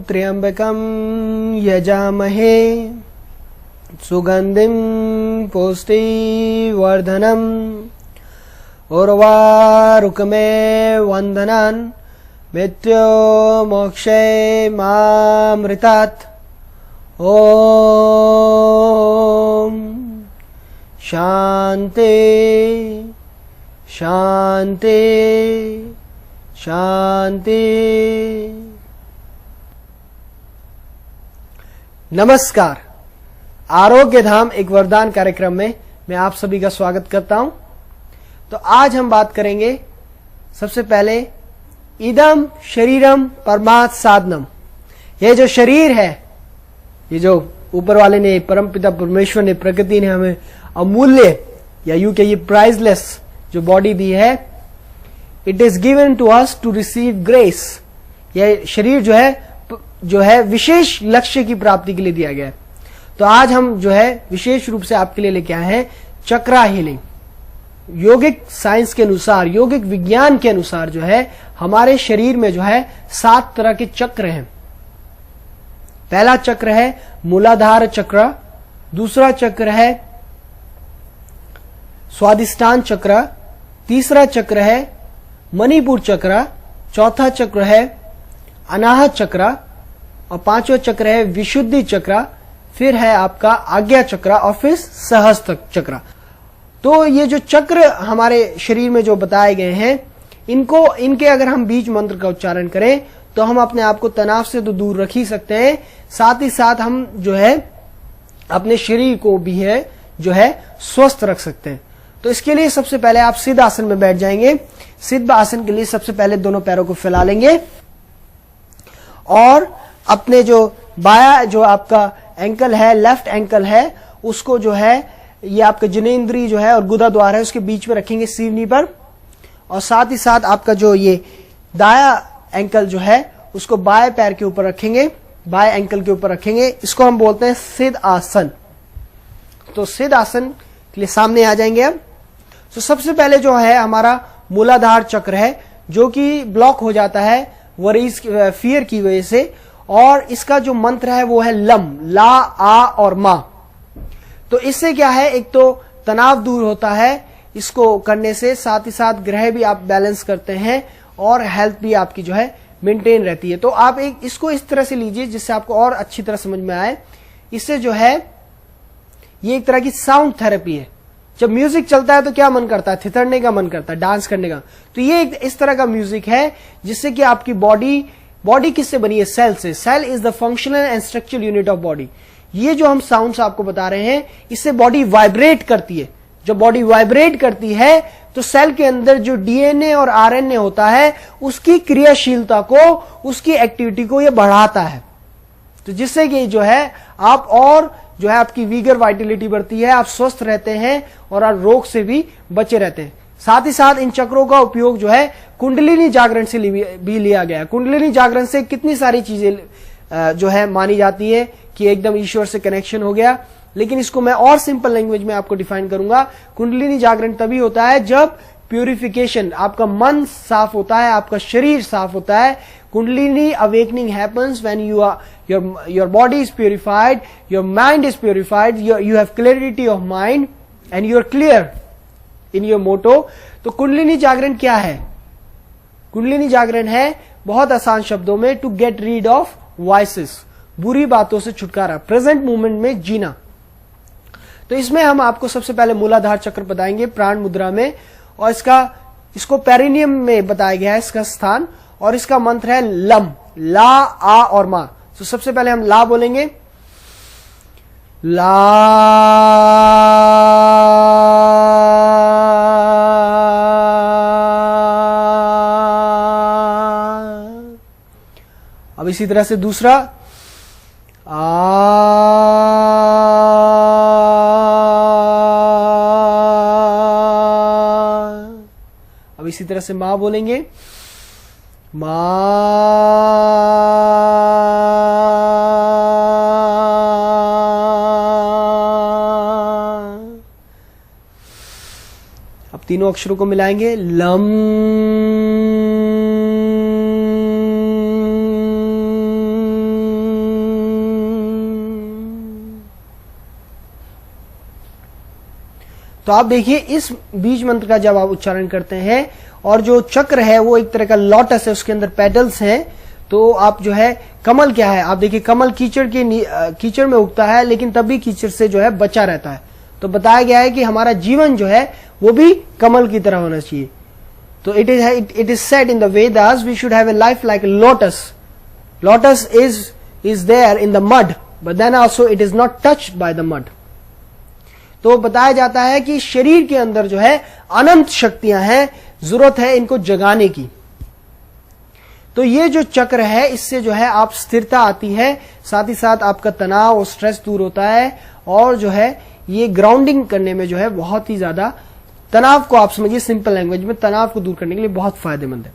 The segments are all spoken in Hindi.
त्र्यंबकं यजामहे सुगंधिं पुष्टिवर्धनम् उर्वारुकमे वंदनान् मृत्यो मोक्षे मामृतात्। ओम शांति शांति शांति। नमस्कार, आरोग्य धाम एक वरदान कार्यक्रम में मैं आप सभी का स्वागत करता हूं। तो आज हम बात करेंगे सबसे पहले इदम शरीरम परमार्थ साधनम। ये जो शरीर है, ये जो ऊपर वाले ने, परमपिता परमेश्वर ने, प्रकृति ने हमें अमूल्य या यूं कहिए प्राइसलेस जो बॉडी दी है, it is given to us to receive grace. यह शरीर जो है विशेष लक्ष्य की प्राप्ति के लिए दिया गया है। तो आज हम जो है विशेष रूप से आपके लिए लेके आए हैं चक्रा हीलिंग। योगिक साइंस के अनुसार, योगिक विज्ञान के अनुसार जो है हमारे शरीर में जो है 7 तरह के चक्र हैं। पहला चक्र है मूलाधार चक्र, दूसरा चक्र है स्वादिष्ठान चक्र, तीसरा चक्र है मणिपुर चक्र, चौथा चक्र है अनाहत चक्र और पांचवा चक्र है विशुद्धि चक्र, फिर है आपका आज्ञा चक्र और फिर सहस्त्र चक्र। तो ये जो चक्र हमारे शरीर में जो बताए गए हैं, इनके अगर हम बीज मंत्र का उच्चारण करें तो हम अपने आप को तनाव से तो दूर रख ही सकते हैं, साथ ही साथ हम जो है अपने शरीर को भी है जो है स्वस्थ रख सकते हैं। तो इसके लिए सबसे पहले आप सिद्ध आसन में बैठ जाएंगे। सिद्ध आसन के लिए सबसे पहले दोनों पैरों को फैला लेंगे और अपने जो बाया जो आपका एंकल है, लेफ्ट एंकल है, उसको जो है ये आपका जनेंद्री जो है और गुदा द्वार है उसके बीच में रखेंगे सीवनी पर। और साथ ही साथ आपका जो ये दाया एंकल जो है उसको बाएं पैर के ऊपर रखेंगे, बाएं एंकल के ऊपर रखेंगे। इसको हम बोलते हैं सिद्ध आसन। तो सिद्ध आसन के लिए सामने आ जाएंगे अब। तो सबसे पहले जो है हमारा मूलाधार चक्र है जो कि ब्लॉक हो जाता है वरीज फियर की वजह से, और इसका जो मंत्र है वो है लम, ला, आ और मा। तो इससे क्या है, एक तो तनाव दूर होता है इसको करने से, साथ ही साथ ग्रह भी आप बैलेंस करते हैं और हेल्थ भी आपकी जो है मेंटेन रहती है। तो आप इसको इस तरह से लीजिए जिससे आपको और अच्छी तरह समझ में आए। इससे जो है ये एक तरह की साउंड थेरेपी है। जब म्यूजिक चलता है तो क्या मन करता है, थिथड़ने का मन करता है, डांस करने का। तो ये एक इस तरह का म्यूजिक है जिससे कि आपकी बॉडी किससे बनी है, सेल से। Cell is the functional and structural unit of body. ये जो हम साउंड्स आपको बता रहे हैं, इससे बॉडी वाइब्रेट करती है। जब बॉडी वाइब्रेट करती है तो सेल के अंदर जो डीएनए और आरएनए होता है उसकी क्रियाशीलता को, उसकी एक्टिविटी को ये बढ़ाता है। तो जिससे कि जो है आप और जो है आपकी वीगर वाइटलिटी बढ़ती है, आप स्वस्थ रहते हैं और आप रोग से भी बचे रहते हैं। साथ ही साथ इन चक्रों का उपयोग जो है कुंडलिनी जागरण से भी लिया गया है। कुंडलिनी जागरण से कितनी सारी चीजें जो है मानी जाती है कि एकदम ईश्वर से कनेक्शन हो गया, लेकिन इसको मैं और सिंपल लैंग्वेज में आपको डिफाइन करूंगा। कुंडलिनी जागरण तभी होता है जब प्यूरिफिकेशन, आपका मन साफ होता है, आपका शरीर साफ होता है। Kundalini awakening happens when your body is purified, your mind is purified, you have clarity of mind and you are clear in your motto। तो कुंडलिनी जागरण क्या है? कुंडलिनी जागरण है बहुत आसान शब्दों में to get rid of vices, बुरी बातों से छुटकारा, प्रेजेंट मोमेंट में जीना। तो इसमें हम आपको सबसे पहले मूलाधार चक्र बताएंगे प्राण मुद्रा में, और इसको पेरिनियम में बताया गया है इसका स्थान, और इसका मंत्र है लम, ला, आ और मा। तो सबसे पहले हम ला बोलेंगे, ला। अब इसी तरह से दूसरा अब इसी तरह से मां बोलेंगे, मां। अब तीनों अक्षरों को मिलाएंगे, लम। तो आप देखिए इस बीज मंत्र का जब आप उच्चारण करते हैं और जो चक्र है वो एक तरह का लोटस है, उसके अंदर पेटल्स हैं, तो आप जो है कमल क्या है, आप देखिए कमल कीचड़ में उगता है लेकिन तब भी कीचड़ से जो है बचा रहता है। तो बताया गया है कि हमारा जीवन जो है वो भी कमल की तरह होना चाहिए। तो it is said in the Vedas we should have a life like lotus. Lotus is there in the mud but then also it is not touched by the mud. तो बताया जाता है कि शरीर के अंदर जो है अनंत शक्तियां हैं, जरूरत है इनको जगाने की। तो ये जो चक्र है इससे जो है आप स्थिरता आती है, साथ ही साथ आपका तनाव और स्ट्रेस दूर होता है, और जो है ये ग्राउंडिंग करने में जो है बहुत ही ज्यादा तनाव को आप समझिए सिंपल लैंग्वेज में तनाव को दूर करने के लिए बहुत फायदेमंद है।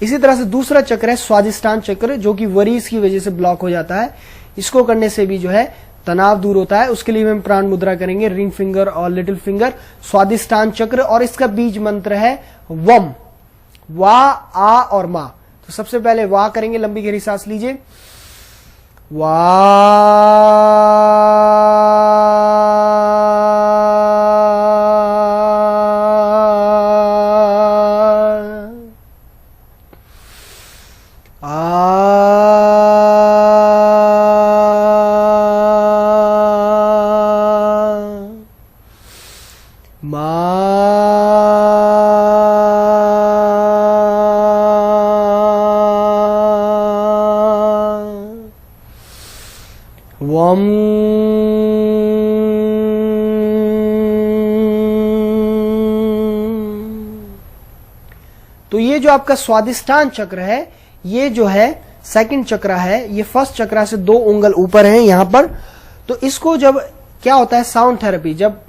इसी तरह से दूसरा चक्र है स्वादिष्टान चक्र, जो कि वरीज की वजह से ब्लॉक हो जाता है। इसको करने से भी जो है तनाव दूर होता है। उसके लिए हम प्राण मुद्रा करेंगे, रिंग फिंगर और लिटिल फिंगर, स्वादिष्टान चक्र, और इसका बीज मंत्र है वम, वा, आ और मा। तो सबसे पहले वा करेंगे, लंबी गहरी सांस लीजिए, वा, वम, तो ये जो आपका स्वादिष्टान चक्र है ये जो है सेकंड चक्र है, ये फर्स्ट चक्र से 2 उंगल ऊपर है यहां पर। तो इसको जब क्या होता है साउंड थेरेपी, जब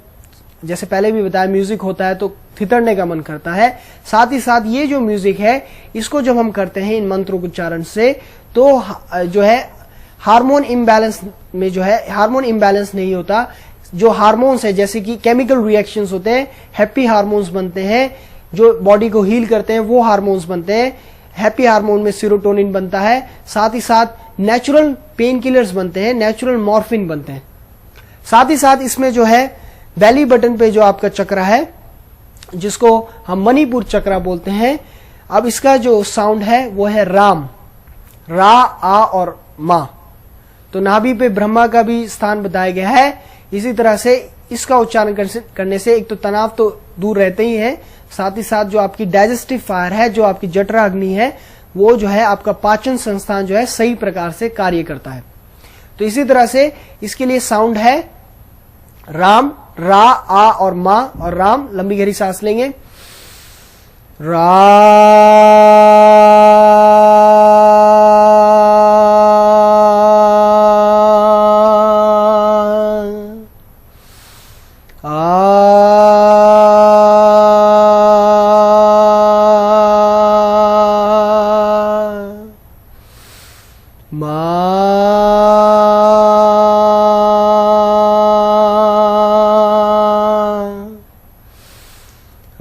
जैसे पहले भी बताया म्यूजिक होता है तो थितरने का मन करता है, साथ ही साथ ये जो म्यूजिक है इसको जब हम करते हैं इन मंत्रों के उच्चारण से तो जो है हार्मोन इम्बैलेंस में जो है हार्मोन इम्बैलेंस नहीं होता। जो हार्मोन्स है जैसे कि केमिकल रिएक्शंस होते हैं, हैप्पी हार्मोन्स बनते हैं जो बॉडी को हील करते हैं, वो हार्मोन्स बनते हैं। हैप्पी हार्मोन में सीरोटोनिन बनता है, साथ ही साथ नेचुरल पेन किलर्स बनते हैं, नेचुरल मॉर्फिन बनते हैं। साथ ही साथ इसमें जो है बेली बटन पे जो आपका चक्र है जिसको हम मणिपुर चक्र बोलते हैं, अब इसका जो साउंड है वो है राम, रा, आ और मा। तो नाभि पे ब्रह्मा का भी स्थान बताया गया है। इसी तरह से इसका उच्चारण करने से एक तो तनाव तो दूर रहते ही है, साथ ही साथ जो आपकी डाइजेस्टिव फायर है, जो आपकी जठरा अग्नि है, वो जो है आपका पाचन संस्थान जो है सही प्रकार से कार्य करता है। तो इसी तरह से इसके लिए साउंड है राम, रा, आ और मा। और राम लंबी गहरी सांस लेंगे, रा,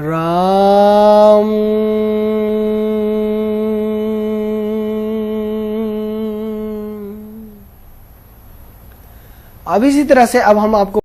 राम। अब इसी तरह से अब हम आपको